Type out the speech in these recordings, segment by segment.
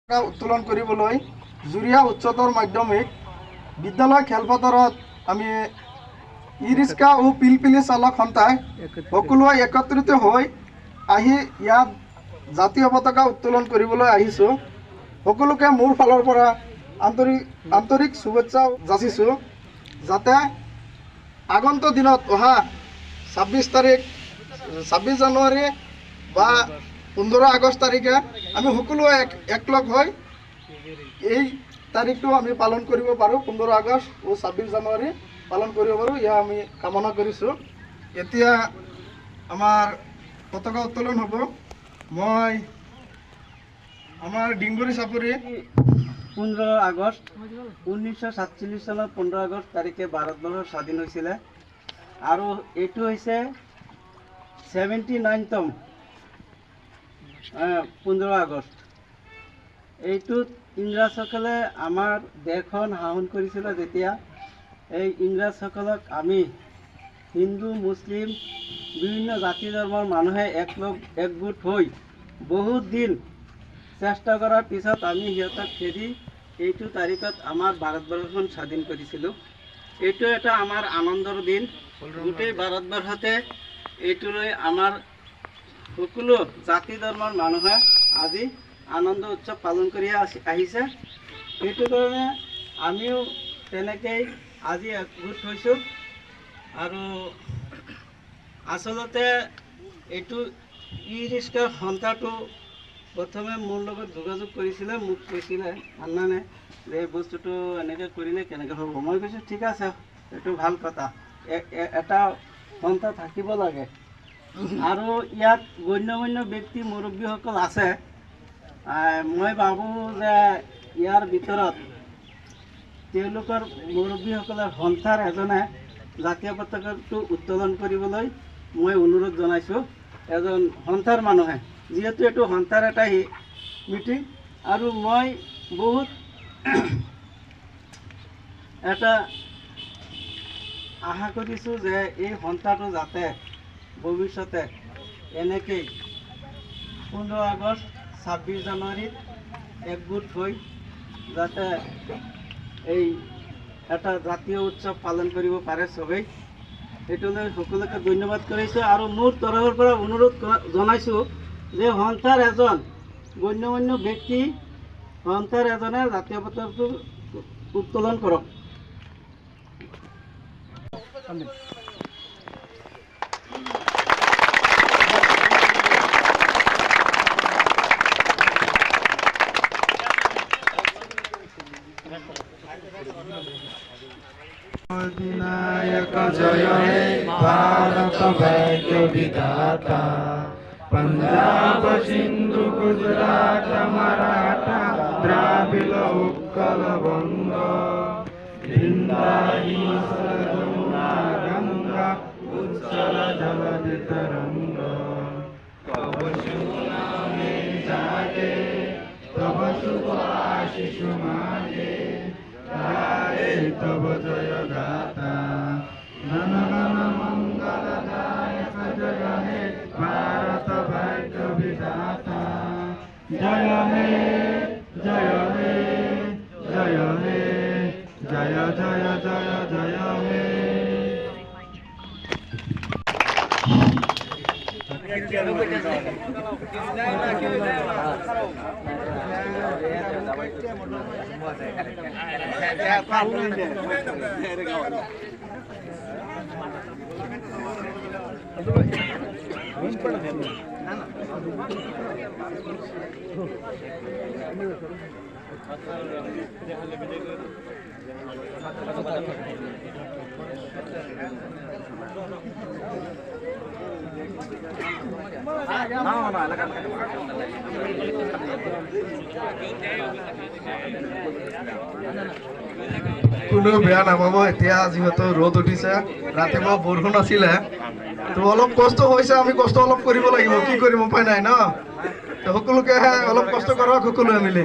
উত্তোলন কৰিবলৈ জুৰিয়া উচ্চতৰ মাধ্যমিক বিদ্যালয় খেলপথাৰত আমি ই ৰিক্সা ও পিলপিলি চালক সন্থাই সকলোৱে একত্ৰিত হৈ আহি ইয়াত জাতীয় পতাকা উত্তোলন কৰিবলৈ আহিছোঁ। সকলোকে মোৰ ফালৰ পৰা আন্তৰিক শুভেচ্ছা যাচিছোঁ, যাতে আগন্তুক দিনত অহা 26 জানুৱাৰী বা 15 আগষ্ট তাৰিখে আমি সকলোৱে একলগ হৈ এই তাৰিখটো আমি পালন কৰিব পাৰোঁ। 15 আগষ্ট ও 26 জানুৱাৰী পালন কৰিব পাৰোঁ, ইয়া আমি কামনা কৰিছোঁ। এতিয়া আমাৰ পতাকা উত্তোলন হ'ব। মই আমাৰ ডিংগুৰি চাপৰি 15 আগষ্ট 1947 চনৰ 15 আগষ্ট তাৰিখে ভাৰতবৰ্ষ স্বাধীন হৈছিলে আৰু এইটো হৈছে 79তম 15 আগষ্ট। এইটোত ইংৰাজসকলে আমাৰ দেশখন শাসন কৰিছিলে। যেতিয়া এই ইংৰাজসকলক আমি হিন্দু মুছলিম বিভিন্ন জাতি ধৰ্মৰ মানুহে একগোট হৈ বহুত দিন চেষ্টা কৰাৰ পিছত আমি সিহঁতক খেদি এইটো তাৰিখত আমাৰ ভাৰতবৰ্ষখন স্বাধীন কৰিছিলোঁ। এইটো এটা আমাৰ আনন্দৰ দিন। গোটেই ভাৰতবৰ্ষতে এইটো লৈ আমাৰ সকলো জাতি ধৰ্মৰ মানুহে আজি আনন্দ উৎসৱ পালন কৰি আহিছে। সেইটো কাৰণে আমিও তেনেকৈ আজি একগোট হৈছোঁ। আৰু আচলতে এইটো ই ৰিক্সাৰ সন্থাটো প্ৰথমে মোৰ লগত যোগাযোগ কৰিছিলে, মোক কৈছিলে আন্নানে যে এই বস্তুটো এনেকৈ কৰিলে কেনেকৈ হ'ব। মই কৈছোঁ ঠিক আছে, এইটো ভাল কথা, এটা সন্থা থাকিব লাগে। আৰু ইয়াত গণ্যমান্য ব্যক্তি মুৰব্বীসকল আছে। মই ভাবোঁ যে ইয়াৰ ভিতৰত তেওঁলোকৰ মুৰব্বীসকলৰ সন্থাৰ এজনে জাতীয় পতাকাটো উত্তোলন কৰিবলৈ মই অনুৰোধ জনাইছোঁ। এজন সন্থাৰ মানুহে, যিহেতু এইটো সন্থাৰ এটা মিটিং, আৰু মই বহুত এটা আশা কৰিছোঁ যে এই সন্থাটো যাতে ভৱিষ্যতে এনেকৈ 15 আগষ্ট 26 জানুৱাৰীত একগোট হৈ যাতে এই এটা জাতীয় উৎসৱ পালন কৰিব পাৰে চবেই। সেইটোলৈ সকলোকে ধন্যবাদ কৰিছোঁ। আৰু মোৰ তৰফৰ পৰা অনুৰোধ জনাইছোঁ যে সন্থাৰ এজন গণ্যমান্য ব্যক্তি, সন্থাৰ এজনে জাতীয় পতাকাটো উত্তোলন কৰক। अधिनायक जय हे भारत भाग्य विधाता, पंजाब सिंधु गुजरात मराठा द्राविड़ उत्कल बंग, विंध्य हिमाचल यमुना गंगा उच्चल जलधि तरंग। तब शुभ नामे जागे, तब शुभ आशीष मागे, गाए तब जय गाथा। धन गण मंगलदायक जय हे भारत भाग्य विधाता। जय हे जय हे जय हे जय जय जय जय हे। কোনো বেয়া নাপাব। এতিয়া যিহেতু ৰ'দ উঠিছে, ৰাতিপুৱা বৰষুণ আছিলে, তো অলপ কষ্ট হৈছে। আমি কষ্ট অলপ কৰিব লাগিব, কি কৰিম, উপায় নাই ন। তো সকলোকে অলপ কষ্ট কৰক, সকলোৱে মিলি।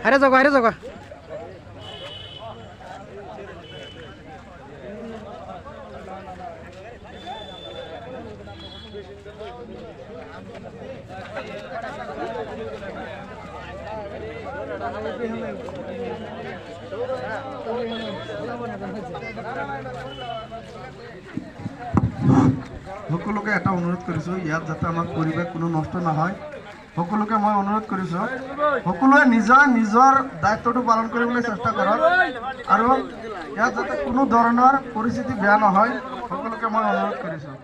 হাৰে যাও সকলোকে এটা অনুৰোধ কৰিছোঁ, ইয়াত যাতে আমাৰ পৰিৱেশ কোনো নষ্ট নহয়। সকলোকে মই অনুৰোধ কৰিছোঁ, সকলোৱে নিজৰ দায়িত্বটো পালন কৰিবলৈ চেষ্টা কৰক আৰু ইয়াত যাতে কোনো ধৰণৰ পৰিস্থিতি বেয়া নহয়, সকলোকে মই অনুৰোধ কৰিছোঁ।